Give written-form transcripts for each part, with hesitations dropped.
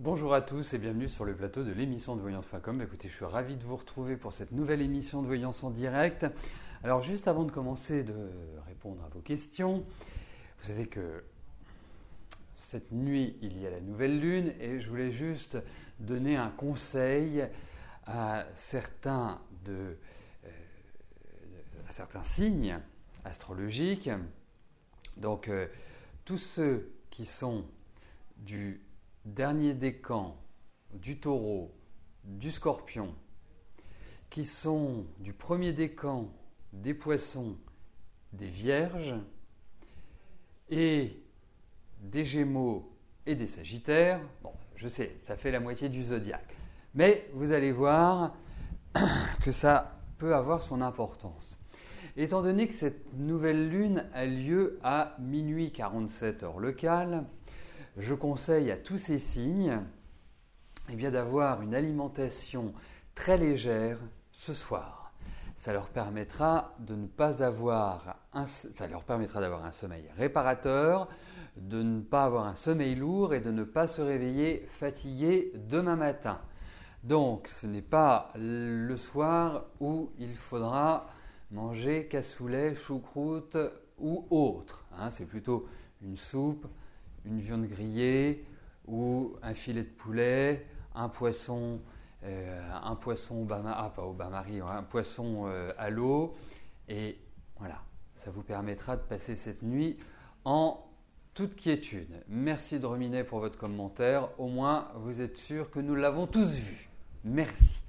Bonjour à tous et bienvenue sur le plateau de l'émission de voyance.com. Écoutez, je suis ravi de vous retrouver pour cette nouvelle émission de voyance en direct. Alors juste avant de commencer de répondre à vos questions, vous savez que cette nuit, il y a la nouvelle lune et je voulais juste donner un conseil à certains signes astrologiques. Donc tous ceux qui sont du dernier décan, du taureau, du scorpion, qui sont du premier décan, des poissons, des vierges, et des gémeaux et des sagittaires. Bon, je sais, ça fait la moitié du zodiaque. Mais vous allez voir que ça peut avoir son importance. Étant donné que cette nouvelle lune a lieu à minuit 47 heure locale, je conseille à tous ces signes d'avoir une alimentation très légère ce soir. Ça leur permettra d'avoir un sommeil réparateur, de ne pas avoir un sommeil lourd et de ne pas se réveiller fatigué demain matin. Donc, ce n'est pas le soir où il faudra manger cassoulet, choucroute ou autre. C'est plutôt une soupe, une viande grillée ou un filet de poulet, un poisson à l'eau. Et voilà, ça vous permettra de passer cette nuit en toute quiétude. Merci de Rominet pour votre commentaire. Au moins, vous êtes sûr que nous l'avons tous vu. Merci.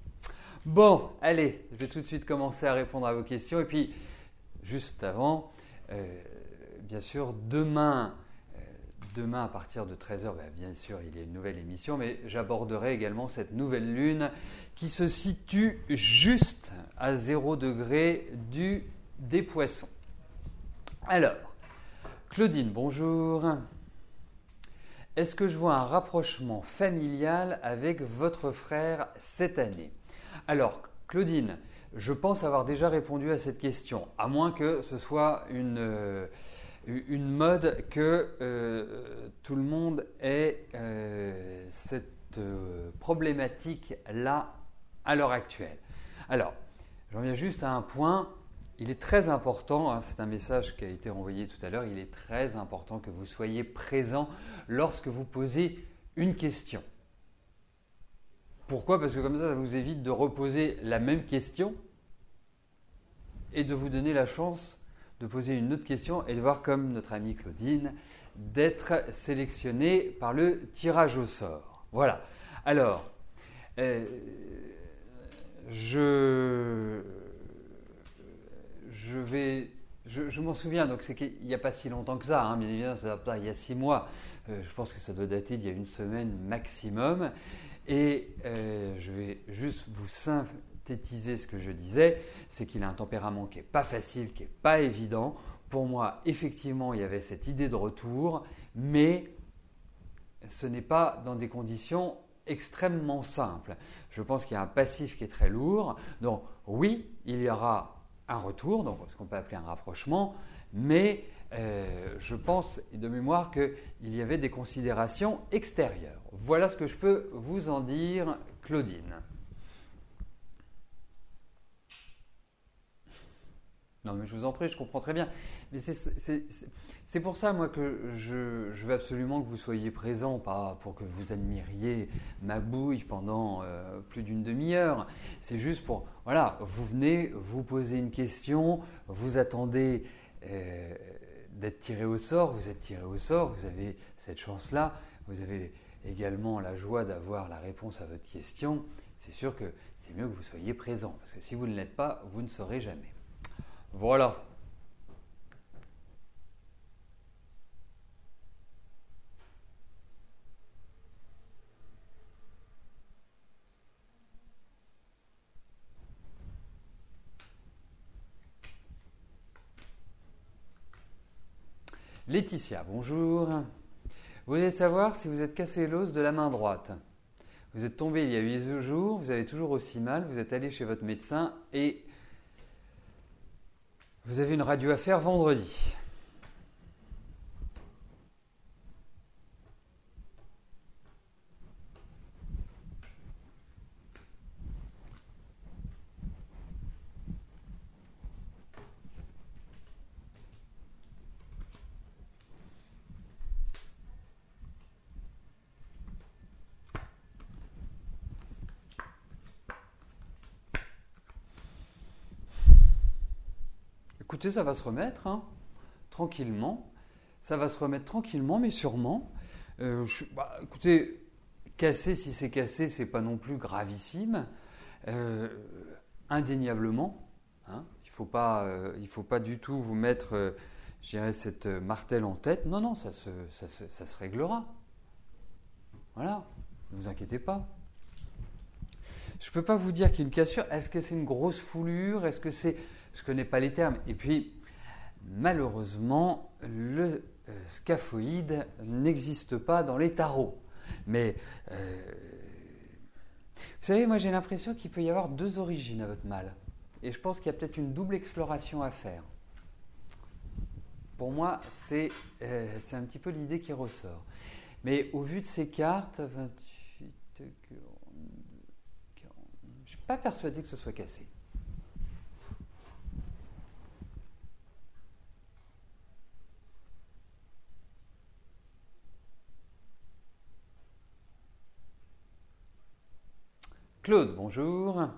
Bon, allez, je vais tout de suite commencer à répondre à vos questions. Et puis, juste avant, bien sûr, demain à partir de 13h, bien sûr, il y a une nouvelle émission, mais j'aborderai également cette nouvelle lune qui se situe juste à 0 degré des poissons. Alors, Claudine, bonjour. Est-ce que je vois un rapprochement familial avec votre frère cette année? Alors, Claudine, je pense avoir déjà répondu à cette question, à moins que ce soit une mode que tout le monde ait cette problématique-là à l'heure actuelle. Alors, j'en viens juste à un point. Il est très important, c'est un message qui a été envoyé tout à l'heure, il est très important que vous soyez présent lorsque vous posez une question. Pourquoi? Parce que comme ça vous évite de reposer la même question et de vous donner la chance de poser une autre question et de voir comme notre amie Claudine, d'être sélectionnée par le tirage au sort. Voilà. Alors, je m'en souviens, donc c'est qu'il n'y a pas si longtemps que ça, bien évidemment, ça doit il y a 6 mois. Je pense que ça doit dater d'il y a une semaine maximum. Et je vais juste vous synthétiser ce que je disais, c'est qu'il a un tempérament qui n'est pas facile, qui n'est pas évident. Pour moi, effectivement, il y avait cette idée de retour, mais ce n'est pas dans des conditions extrêmement simples. Je pense qu'il y a un passif qui est très lourd. Donc oui, il y aura un retour, donc ce qu'on peut appeler un rapprochement, mais je pense de mémoire qu'il y avait des considérations extérieures. Voilà ce que je peux vous en dire, Claudine. Non, mais je vous en prie, je comprends très bien. Mais c'est pour ça, moi, que je veux absolument que vous soyez présent, pas pour que vous admiriez ma bouille pendant plus d'une demi-heure. C'est juste pour, voilà, vous venez, vous posez une question, vous attendez d'être tiré au sort, vous êtes tiré au sort, vous avez cette chance-là, vous avez également la joie d'avoir la réponse à votre question. C'est sûr que c'est mieux que vous soyez présent, parce que si vous ne l'êtes pas, vous ne saurez jamais. Voilà. Laetitia, bonjour. Vous voulez savoir si vous êtes cassé l'os de la main droite. Vous êtes tombé il y a 8 jours, vous avez toujours aussi mal, vous êtes allé chez votre médecin et vous avez une radio à faire vendredi. écoutez, ça va se remettre, hein, tranquillement. Ça va se remettre tranquillement, mais sûrement. Écoutez, cassé, si c'est cassé, c'est pas non plus gravissime. Indéniablement, hein, il faut pas du tout vous mettre, je dirais, cette martèle en tête. Non, non, ça se réglera. Voilà, ne vous inquiétez pas. Je ne peux pas vous dire qu'il y a une cassure. Est-ce que c'est une grosse foulure? Est-ce que c'est... Je ne connais pas les termes. Et puis, malheureusement, le scaphoïde n'existe pas dans les tarots. Mais, vous savez, moi j'ai l'impression qu'il peut y avoir deux origines à votre mal. Et je pense qu'il y a peut-être une double exploration à faire. Pour moi, c'est un petit peu l'idée qui ressort. Mais au vu de ces cartes, 28, 42, 40, je ne suis pas persuadé que ce soit cassé. Claude, bonjour.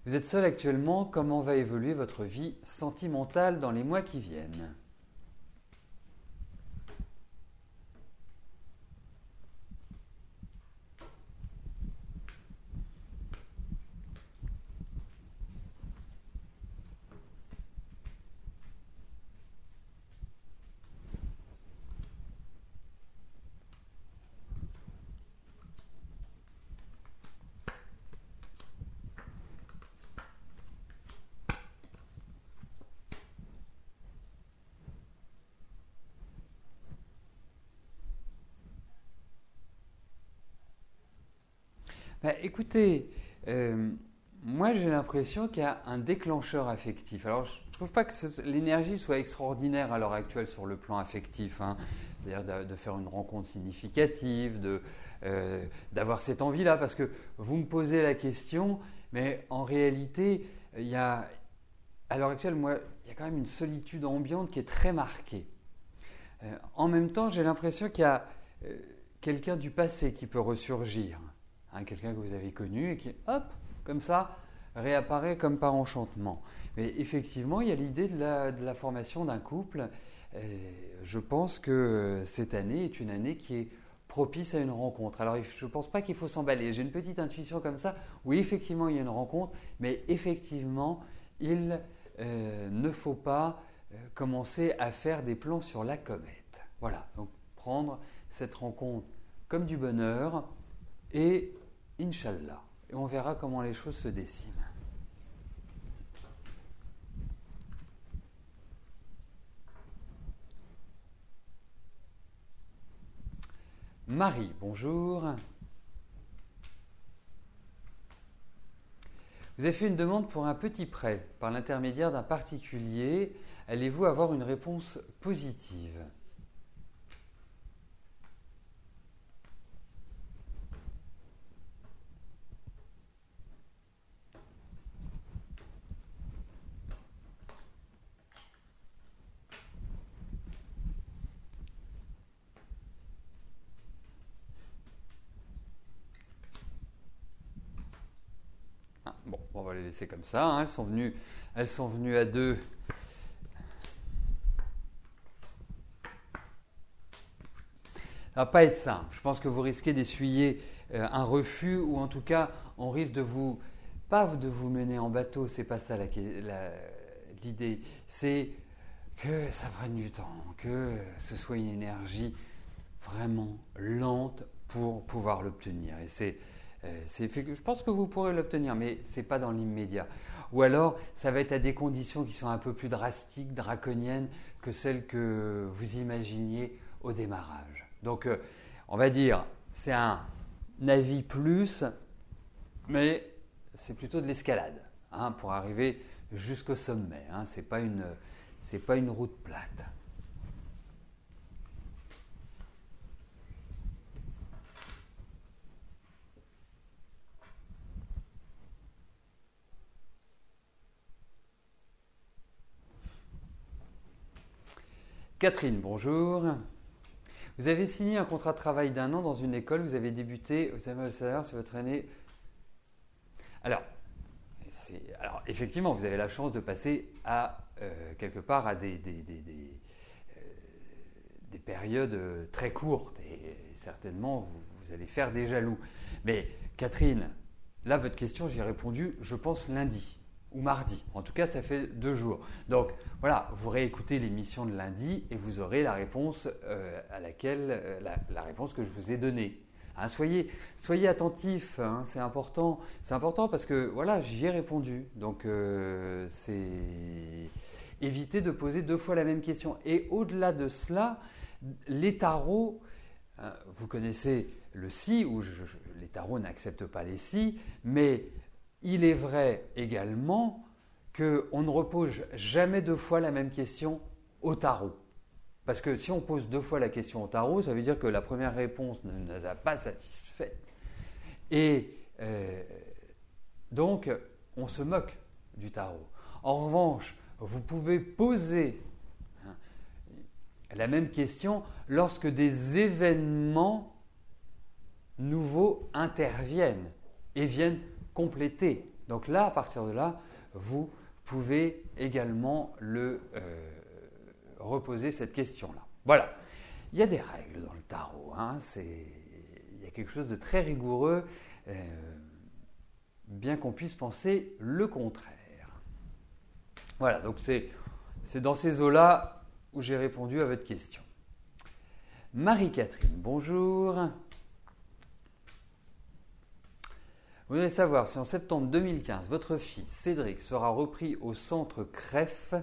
Vous êtes seul actuellement, comment va évoluer votre vie sentimentale dans les mois qui viennent? Écoutez, moi j'ai l'impression qu'il y a un déclencheur affectif. Alors je ne trouve pas que l'énergie soit extraordinaire à l'heure actuelle sur le plan affectif, hein. C'est-à-dire de faire une rencontre significative, d'avoir cette envie-là, parce que vous me posez la question, mais en réalité, à l'heure actuelle, moi, il y a quand même une solitude ambiante qui est très marquée. En même temps, j'ai l'impression qu'il y a quelqu'un du passé qui peut ressurgir. Hein, quelqu'un que vous avez connu et qui, hop, comme ça, réapparaît comme par enchantement. Mais effectivement, il y a l'idée de la formation d'un couple. Je pense que cette année est une année qui est propice à une rencontre. Alors, je ne pense pas qu'il faut s'emballer. J'ai une petite intuition comme ça. Oui, effectivement, il y a une rencontre, mais effectivement, il ne faut pas commencer à faire des plans sur la comète. Voilà, donc prendre cette rencontre comme du bonheur, et Inch'Allah. Et on verra comment les choses se dessinent. Marie, bonjour. Vous avez fait une demande pour un petit prêt par l'intermédiaire d'un particulier. Allez-vous avoir une réponse positive? Bon, on va les laisser comme ça, hein. Elles sont venues à deux. Ça ne va pas être simple. Je pense que vous risquez d'essuyer un refus, ou en tout cas, on risque pas de vous mener en bateau. C'est pas ça l'idée. C'est que ça prenne du temps, que ce soit une énergie vraiment lente pour pouvoir l'obtenir. Et je pense que vous pourrez l'obtenir, mais ce n'est pas dans l'immédiat. Ou alors, ça va être à des conditions qui sont un peu plus drastiques, draconiennes que celles que vous imaginiez au démarrage. Donc, on va dire, c'est un avis plus, mais c'est plutôt de l'escalade, hein, pour arriver jusqu'au sommet. Hein. Ce n'est pas une route plate. Catherine, bonjour. Vous avez signé un contrat de travail d'1 an dans une école, vous avez débuté, vous savez le salaire, c'est votre année. Alors, Alors, effectivement, vous avez la chance de passer quelque part à des périodes très courtes et certainement vous allez faire des jaloux. Mais Catherine, là, votre question, j'y ai répondu, je pense lundi ou mardi. En tout cas, ça fait 2 jours. Donc, voilà, vous réécoutez l'émission de lundi et vous aurez la réponse la réponse que je vous ai donnée. Hein, soyez attentifs, hein, c'est important. C'est important parce que voilà, j'y ai répondu. Donc, c'est éviter de poser 2 fois la même question. Et au-delà de cela, les tarots, vous connaissez le si, où les tarots n'acceptent pas les si, mais il est vrai également qu'on ne repose jamais 2 fois la même question au tarot. Parce que si on pose 2 fois la question au tarot, ça veut dire que la première réponse ne nous a pas satisfait. Et donc, on se moque du tarot. En revanche, vous pouvez poser la même question lorsque des événements nouveaux interviennent et viennent compléter. Donc là, à partir de là, vous pouvez également reposer cette question-là. Voilà. Il y a des règles dans le tarot. Hein. Il y a quelque chose de très rigoureux, bien qu'on puisse penser le contraire. Voilà, donc c'est dans ces eaux-là où j'ai répondu à votre question. Marie-Catherine, bonjour. Vous voulez savoir si en septembre 2015, votre fils Cédric sera repris au centre CREF.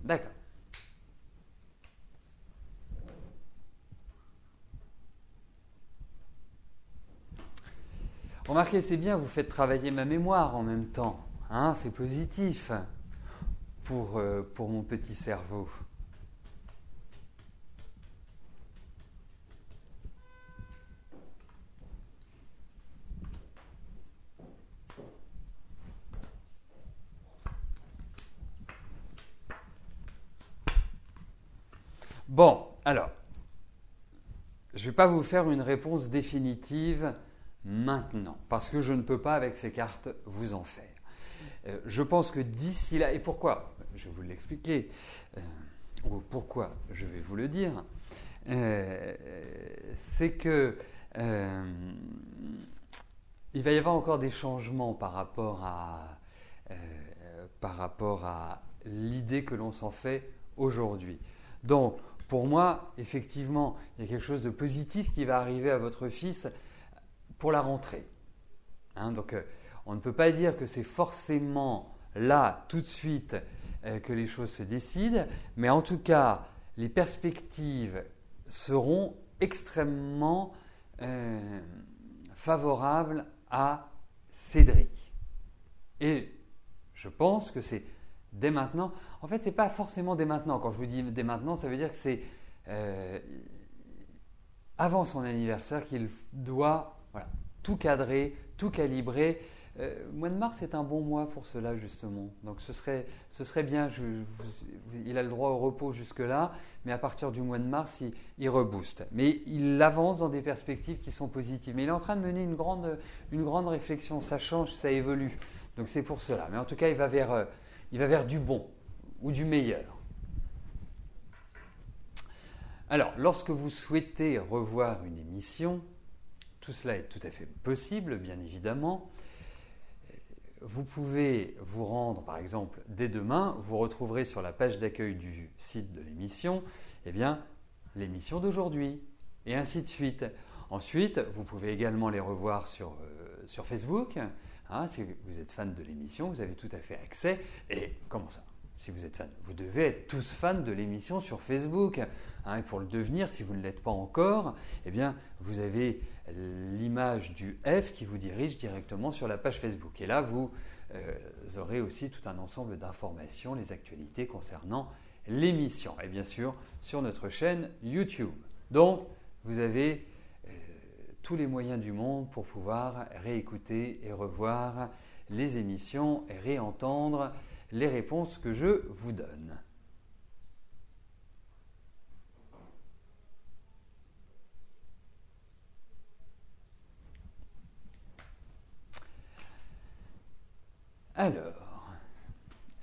D'accord. Remarquez, c'est bien, vous faites travailler ma mémoire en même temps. Hein, c'est positif pour mon petit cerveau. Bon, alors, je ne vais pas vous faire une réponse définitive maintenant, parce que je ne peux pas avec ces cartes vous en faire. Je pense que d'ici là, et pourquoi? Je vais vous l'expliquer, ou pourquoi je vais vous le dire, c'est que il va y avoir encore des changements par rapport à l'idée que l'on s'en fait aujourd'hui. Donc, pour moi, effectivement, il y a quelque chose de positif qui va arriver à votre fils pour la rentrée. Hein, donc, on ne peut pas dire que c'est forcément là, tout de suite, que les choses se décident, mais en tout cas, les perspectives seront extrêmement favorables à Cédric. Et je pense que c'est dès maintenant. En fait, ce n'est pas forcément dès maintenant. Quand je vous dis dès maintenant, ça veut dire que c'est avant son anniversaire qu'il doit tout cadrer, tout calibrer. Le mois de mars est un bon mois pour cela, justement. Donc, ce serait bien. Il a le droit au repos jusque-là, mais à partir du mois de mars, il rebooste. Mais il avance dans des perspectives qui sont positives. Mais il est en train de mener une grande réflexion. Ça change, ça évolue. Donc, c'est pour cela. Mais en tout cas, il va vers du bon ou du meilleur. Alors, lorsque vous souhaitez revoir une émission, tout cela est tout à fait possible, bien évidemment. Vous pouvez vous rendre, par exemple, dès demain, vous retrouverez sur la page d'accueil du site de l'émission, l'émission d'aujourd'hui, et ainsi de suite. Ensuite, vous pouvez également les revoir sur Facebook. Hein, si vous êtes fan de l'émission, vous avez tout à fait accès. Et comment ça? Si vous êtes fan, vous devez être tous fans de l'émission sur Facebook. Hein, et pour le devenir, si vous ne l'êtes pas encore, vous avez l'image du F qui vous dirige directement sur la page Facebook. Et là, vous aurez aussi tout un ensemble d'informations, les actualités concernant l'émission. Et bien sûr, sur notre chaîne YouTube. Donc, vous avez tous les moyens du monde pour pouvoir réécouter et revoir les émissions et réentendre les réponses que je vous donne.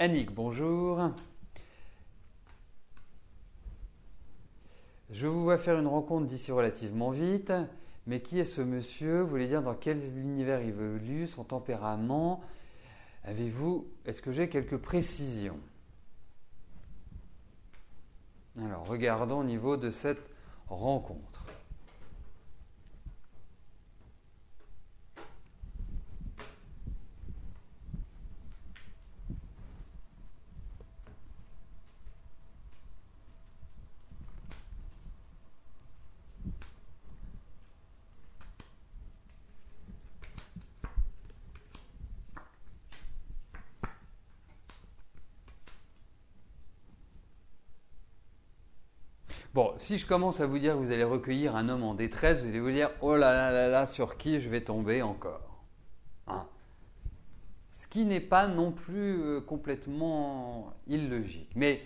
Annick, bonjour. Je vous vois faire une rencontre d'ici relativement vite, mais qui est ce monsieur? Vous voulez dire dans quel univers il évolue, son tempérament? Est-ce que j'ai quelques précisions? Alors, regardons au niveau de cette rencontre. Bon, si je commence à vous dire que vous allez recueillir un homme en détresse, vous allez vous dire « Oh là là là là, sur qui je vais tomber encore hein ?» Ce qui n'est pas non plus complètement illogique. Mais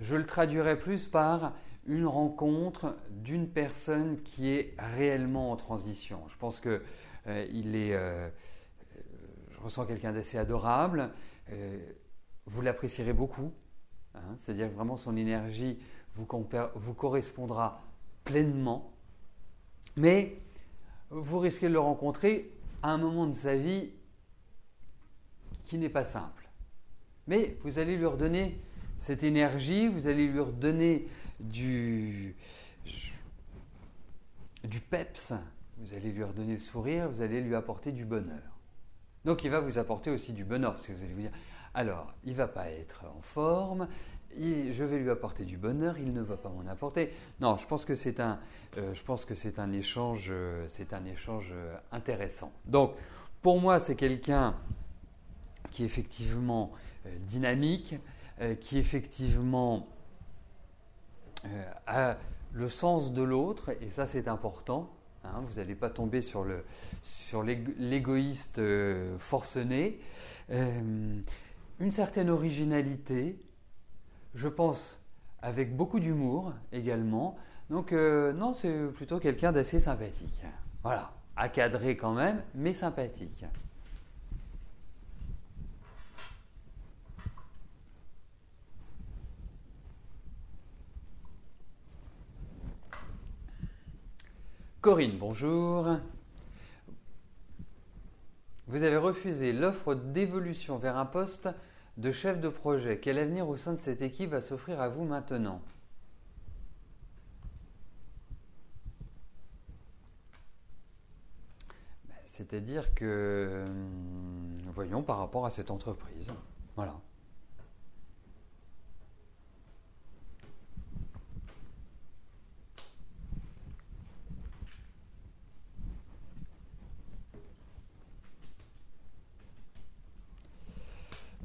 je le traduirais plus par une rencontre d'une personne qui est réellement en transition. Je pense que je ressens quelqu'un d'assez adorable. Vous l'apprécierez beaucoup. Hein, c'est-à-dire que vraiment son énergie vous correspondra pleinement, mais vous risquez de le rencontrer à un moment de sa vie qui n'est pas simple. Mais vous allez lui redonner cette énergie, vous allez lui redonner du peps, vous allez lui redonner le sourire, vous allez lui apporter du bonheur. Donc il va vous apporter aussi du bonheur, parce que vous allez vous dire, alors il ne va pas être en forme, je vais lui apporter du bonheur, il ne va pas m'en apporter. Non, je pense que c'est un échange intéressant. Donc, pour moi, c'est quelqu'un qui est effectivement dynamique, qui effectivement a le sens de l'autre, et ça c'est important. Hein, vous n'allez pas tomber sur l'égoïste forcené. Une certaine originalité, je pense avec beaucoup d'humour également. Donc non, c'est plutôt quelqu'un d'assez sympathique. Voilà, à cadrer quand même, mais sympathique. Corinne, bonjour. Vous avez refusé l'offre d'évolution vers un poste de chef de projet. Quel avenir au sein de cette équipe va s'offrir à vous maintenant? C'est-à-dire que, voyons par rapport à cette entreprise. Voilà.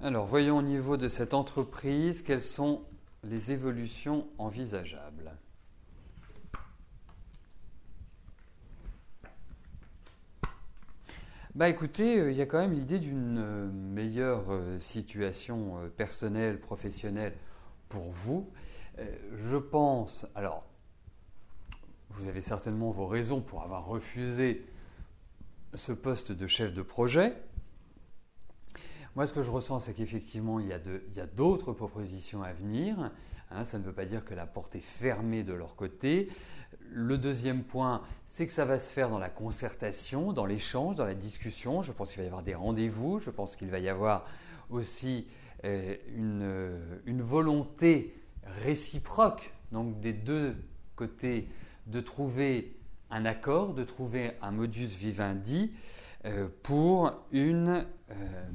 Alors, voyons au niveau de cette entreprise, quelles sont les évolutions envisageables. Écoutez, il y a quand même l'idée d'une meilleure situation personnelle, professionnelle pour vous. Je pense, alors, vous avez certainement vos raisons pour avoir refusé ce poste de chef de projet. Moi, ce que je ressens, c'est qu'effectivement, il y a d'autres propositions à venir. Hein, ça ne veut pas dire que la porte est fermée de leur côté. Le deuxième point, c'est que ça va se faire dans la concertation, dans l'échange, dans la discussion. Je pense qu'il va y avoir des rendez-vous. Je pense qu'il va y avoir aussi une volonté réciproque, donc des deux côtés, de trouver un accord, de trouver un modus vivendi pour une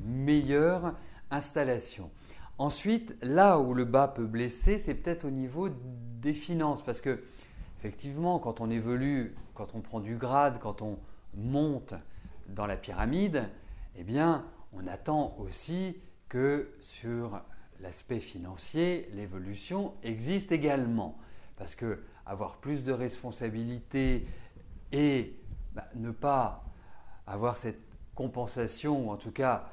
meilleure installation. Ensuite, là où le bas peut blesser, c'est peut-être au niveau des finances, parce que effectivement, quand on évolue, quand on prend du grade, quand on monte dans la pyramide, eh bien, on attend aussi que sur l'aspect financier, l'évolution existe également. Parce que avoir plus de responsabilités et ne pas avoir cette compensation, ou en tout cas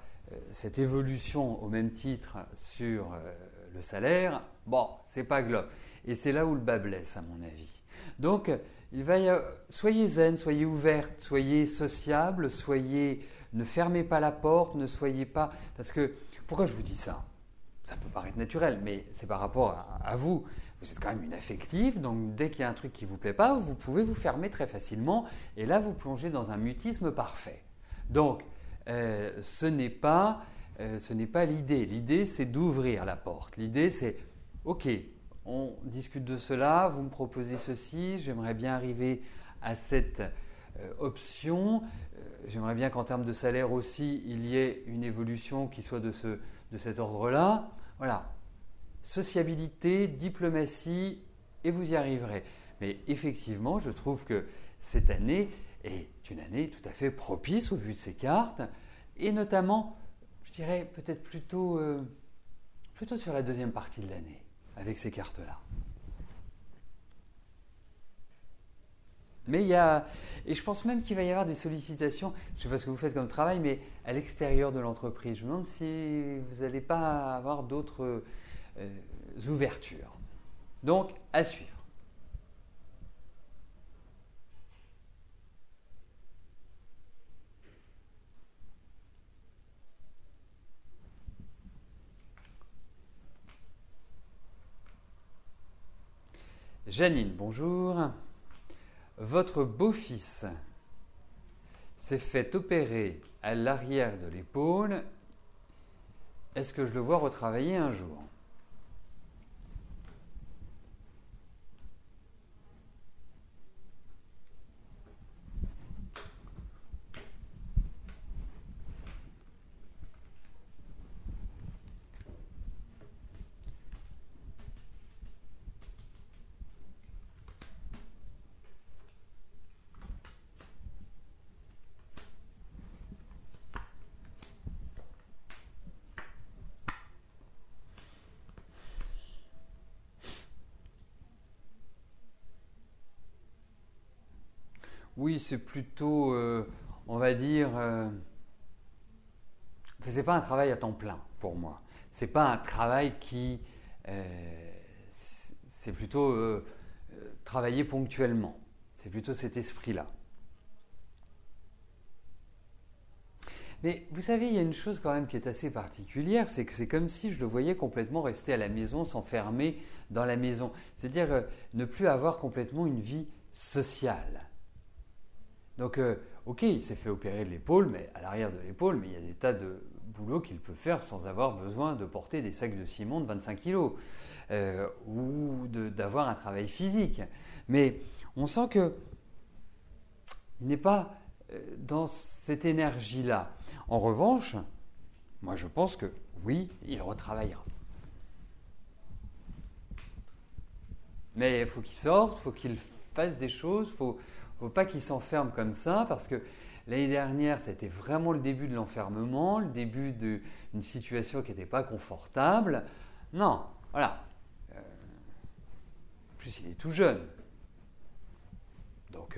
cette évolution au même titre sur le salaire, bon, c'est pas globe. Et c'est là où le bas blesse, à mon avis. Donc, soyez zen, soyez ouverte, soyez sociable, ne fermez pas la porte, ne soyez pas… Parce que, pourquoi je vous dis ça? ça peut paraître naturel, mais c'est par rapport à vous. Vous êtes quand même une affective, donc dès qu'il y a un truc qui ne vous plaît pas, vous pouvez vous fermer très facilement, et là vous plongez dans un mutisme parfait. Donc, ce n'est pas l'idée. L'idée, c'est d'ouvrir la porte. L'idée, c'est, ok, on discute de cela, vous me proposez ceci, j'aimerais bien arriver à cette option, j'aimerais bien qu'en termes de salaire aussi, il y ait une évolution qui soit de cet ordre-là. Voilà. Sociabilité, diplomatie, et vous y arriverez. Mais effectivement, je trouve que cette année est une année tout à fait propice au vu de ces cartes, et notamment, je dirais peut-être plutôt sur la deuxième partie de l'année, avec ces cartes-là. Mais et je pense même qu'il va y avoir des sollicitations, je ne sais pas ce que vous faites comme travail, mais à l'extérieur de l'entreprise. Je me demande si vous n'allez pas avoir d'autres ouvertures. Donc, à suivre. Janine, bonjour. Votre beau-fils s'est fait opérer à l'arrière de l'épaule. Est-ce que je le vois retravailler un jour ? Oui, c'est plutôt, on va dire, c'est pas un travail à temps plein pour moi. C'est pas un travail c'est plutôt travailler ponctuellement. C'est plutôt cet esprit-là. Mais vous savez, il y a une chose quand même qui est assez particulière, c'est que c'est comme si je le voyais complètement rester à la maison, s'enfermer dans la maison. C'est-à-dire ne plus avoir complètement une vie sociale. Donc, ok, il s'est fait opérer de l'épaule, mais à l'arrière de l'épaule, mais il y a des tas de boulot qu'il peut faire sans avoir besoin de porter des sacs de ciment de 25 kilos ou d'avoir un travail physique. Mais on sent qu'il n'est pas dans cette énergie-là. En revanche, moi je pense que oui, il retravaillera. Mais il faut qu'il sorte, il faut qu'il fasse des choses, il ne faut pas qu'il s'enferme comme ça, parce que l'année dernière, ça a été vraiment le début de l'enfermement, le début d'une situation qui n'était pas confortable. Non, voilà. En plus, il est tout jeune. Donc,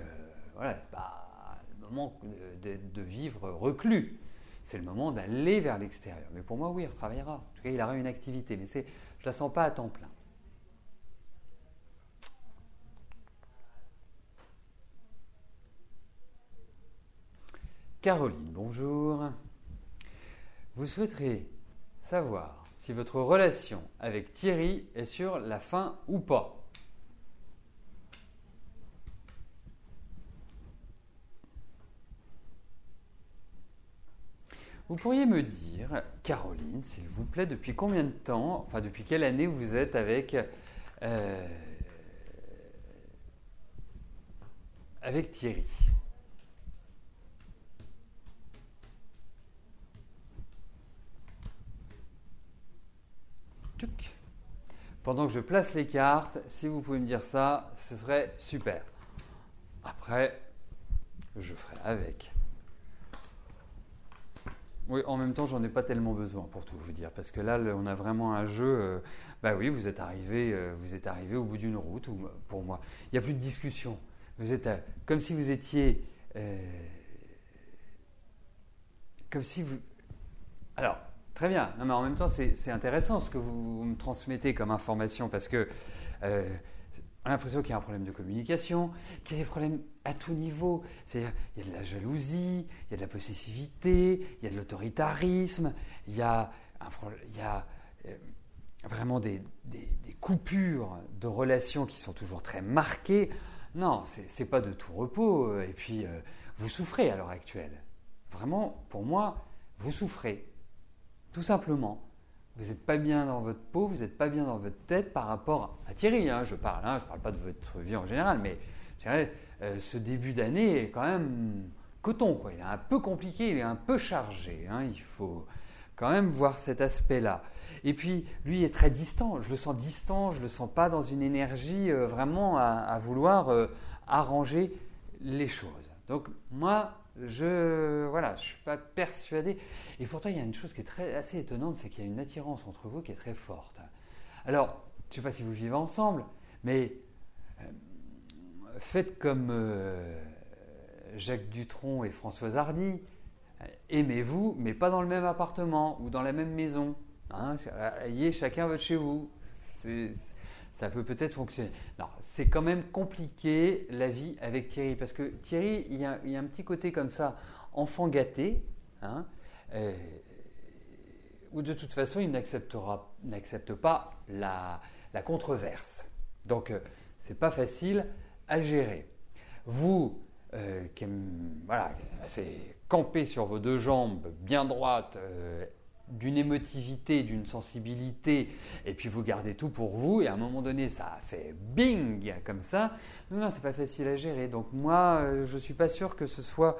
voilà, c'est pas le moment de vivre reclus. C'est le moment d'aller vers l'extérieur. Mais pour moi, oui, il retravaillera. En tout cas, il aura une activité, mais je ne la sens pas à temps plein. Caroline, bonjour. Vous souhaiterez savoir si votre relation avec Thierry est sur la fin ou pas. Vous pourriez me dire, Caroline, s'il vous plaît, depuis combien de temps, enfin depuis quelle année vous êtes avec Thierry ? Pendant que je place les cartes, si vous pouvez me dire ça, ce serait super. Après, je ferai avec. Oui, en même temps, j'en ai pas tellement besoin pour tout vous dire, parce que là, on a vraiment un jeu. Bah oui, vous êtes arrivé au bout d'une route. Pour moi, il n'y a plus de discussion. Vous êtes comme si vous étiez, comme si vous. Alors, très bien. Non, mais en même temps, c'est intéressant ce que vous me transmettez comme information, parce que on a l'impression qu'il y a un problème de communication, qu'il y a des problèmes à tout niveau. C'est-à-dire, il y a de la jalousie, il y a de la possessivité, il y a de l'autoritarisme, il y a vraiment des coupures de relations qui sont toujours très marquées. Non, c'est pas de tout repos. Et puis, vous souffrez à l'heure actuelle. Vraiment, pour moi, vous souffrez. Tout simplement. Vous n'êtes pas bien dans votre peau, vous n'êtes pas bien dans votre tête par rapport à Thierry. Je parle pas de votre vie en général, mais je dirais, ce début d'année est quand même coton, quoi. Il est un peu compliqué, il est un peu chargé. Il faut quand même voir cet aspect-là. Et puis, lui est très distant. Je le sens pas dans une énergie vraiment à vouloir arranger les choses. Donc, moi, je ne suis pas persuadé. Et pourtant, il y a une chose qui est assez étonnante, c'est qu'il y a une attirance entre vous qui est très forte. Alors, je ne sais pas si vous vivez ensemble, mais faites comme Jacques Dutronc et Françoise Hardy. Aimez-vous, mais pas dans le même appartement ou dans la même maison. Ayez chacun votre chez vous. Ça peut peut-être fonctionner. Non, c'est quand même compliqué la vie avec Thierry. Parce que Thierry, il y a un petit côté comme ça, enfant gâté, où de toute façon, il n'accepte pas la controverse. Donc, c'est pas facile à gérer. Vous, c'est camper sur vos deux jambes bien droites, d'une émotivité, d'une sensibilité, et puis vous gardez tout pour vous, et à un moment donné, ça a fait bing, comme ça. Non, c'est pas facile à gérer. Donc moi, je suis pas sûr que ce soit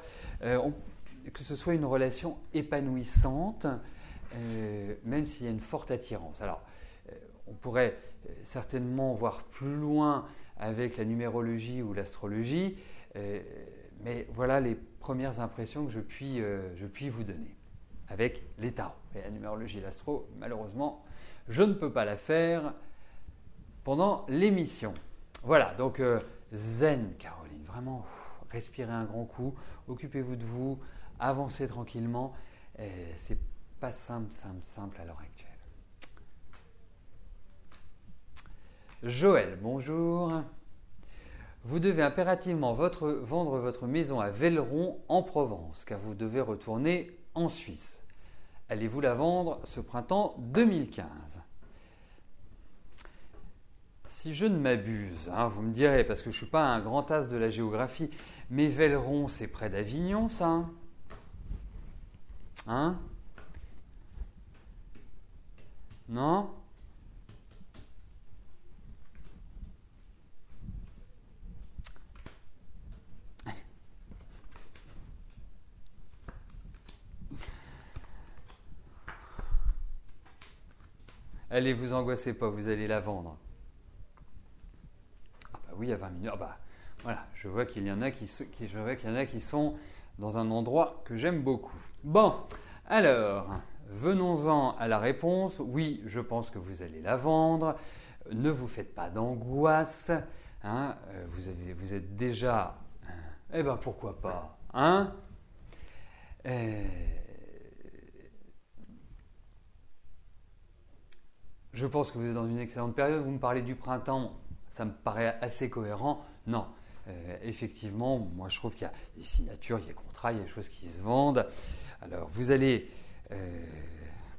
une relation épanouissante, même s'il y a une forte attirance. Alors, on pourrait certainement voir plus loin avec la numérologie ou l'astrologie, mais voilà les premières impressions que je puis vous donner avec les tarots. Et la numérologie et l'astro, malheureusement, je ne peux pas la faire pendant l'émission. Voilà, donc zen, Caroline, vraiment, respirez un grand coup, occupez-vous de vous, avancez tranquillement. C'est pas simple à l'heure actuelle. Joël, bonjour. Vous devez impérativement vendre votre maison à Velleron en Provence, car vous devez retourner en Suisse. Allez-vous la vendre ce printemps 2015 ? Si je ne m'abuse, vous me direz, parce que je ne suis pas un grand as de la géographie, mais Velleron, c'est près d'Avignon, ça ? Non ? Allez, vous angoissez pas, vous allez la vendre. Ah bah oui, à 20 minutes. Ah bah voilà, je vois qu'il y en a qui sont dans un endroit que j'aime beaucoup. Bon, alors, venons-en à la réponse. Oui, je pense que vous allez la vendre. Ne vous faites pas d'angoisse. Vous êtes déjà... Eh ben pourquoi pas, Je pense que vous êtes dans une excellente période. Vous me parlez du printemps, ça me paraît assez cohérent. Non, effectivement, moi je trouve qu'il y a des signatures, il y a des contrats, il y a des choses qui se vendent. Alors vous allez,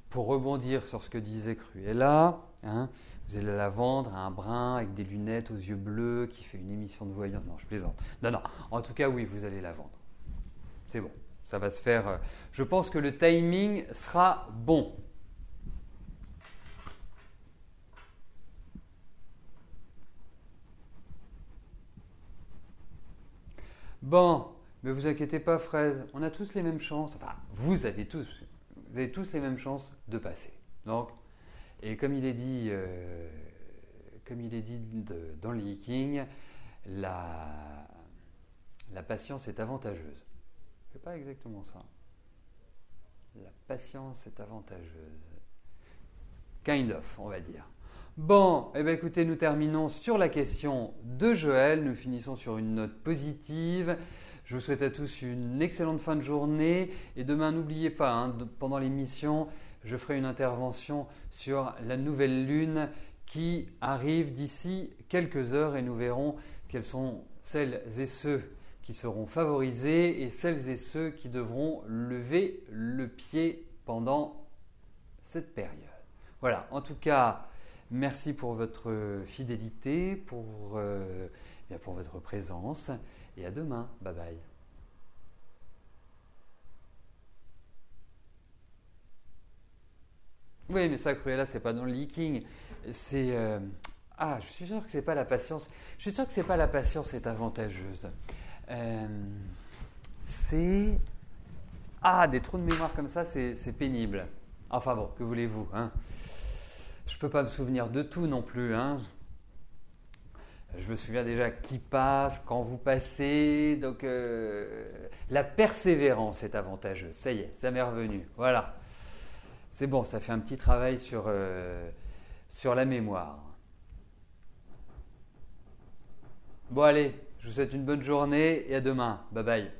pour rebondir sur ce que disait Cruella, vous allez la vendre à un brun avec des lunettes aux yeux bleus qui fait une émission de voyance. Non, je plaisante. Non. En tout cas, oui, vous allez la vendre. C'est bon, ça va se faire. Je pense que le timing sera bon. Bon, mais vous inquiétez pas, Fraise, on a tous les mêmes chances. Enfin, vous avez tous les mêmes chances de passer. Donc, et comme il est dit dans le Yiking, la patience est avantageuse. C'est pas exactement ça. La patience est avantageuse. Kind of, on va dire. Bon, écoutez, nous terminons sur la question de Joël. Nous finissons sur une note positive. Je vous souhaite à tous une excellente fin de journée. Et demain, n'oubliez pas, pendant l'émission, je ferai une intervention sur la nouvelle lune qui arrive d'ici quelques heures et nous verrons quelles sont celles et ceux qui seront favorisés et celles et ceux qui devront lever le pied pendant cette période. Voilà, en tout cas, Merci pour votre fidélité, pour votre présence et à demain. Bye bye. Oui, mais ça, Cruella, c'est pas dans le leaking. C'est je suis sûr que c'est pas la patience. Je suis sûr que c'est pas la patience est avantageuse. Euh, c'est des trous de mémoire comme ça, c'est pénible. Enfin bon, que voulez-vous, hein? Je peux pas me souvenir de tout non plus, hein. Je me souviens déjà qui passe, quand vous passez. Donc la persévérance est avantageuse. Ça y est, ça m'est revenu. Voilà. C'est bon, ça fait un petit travail sur la mémoire. Bon allez, je vous souhaite une bonne journée et à demain. Bye bye.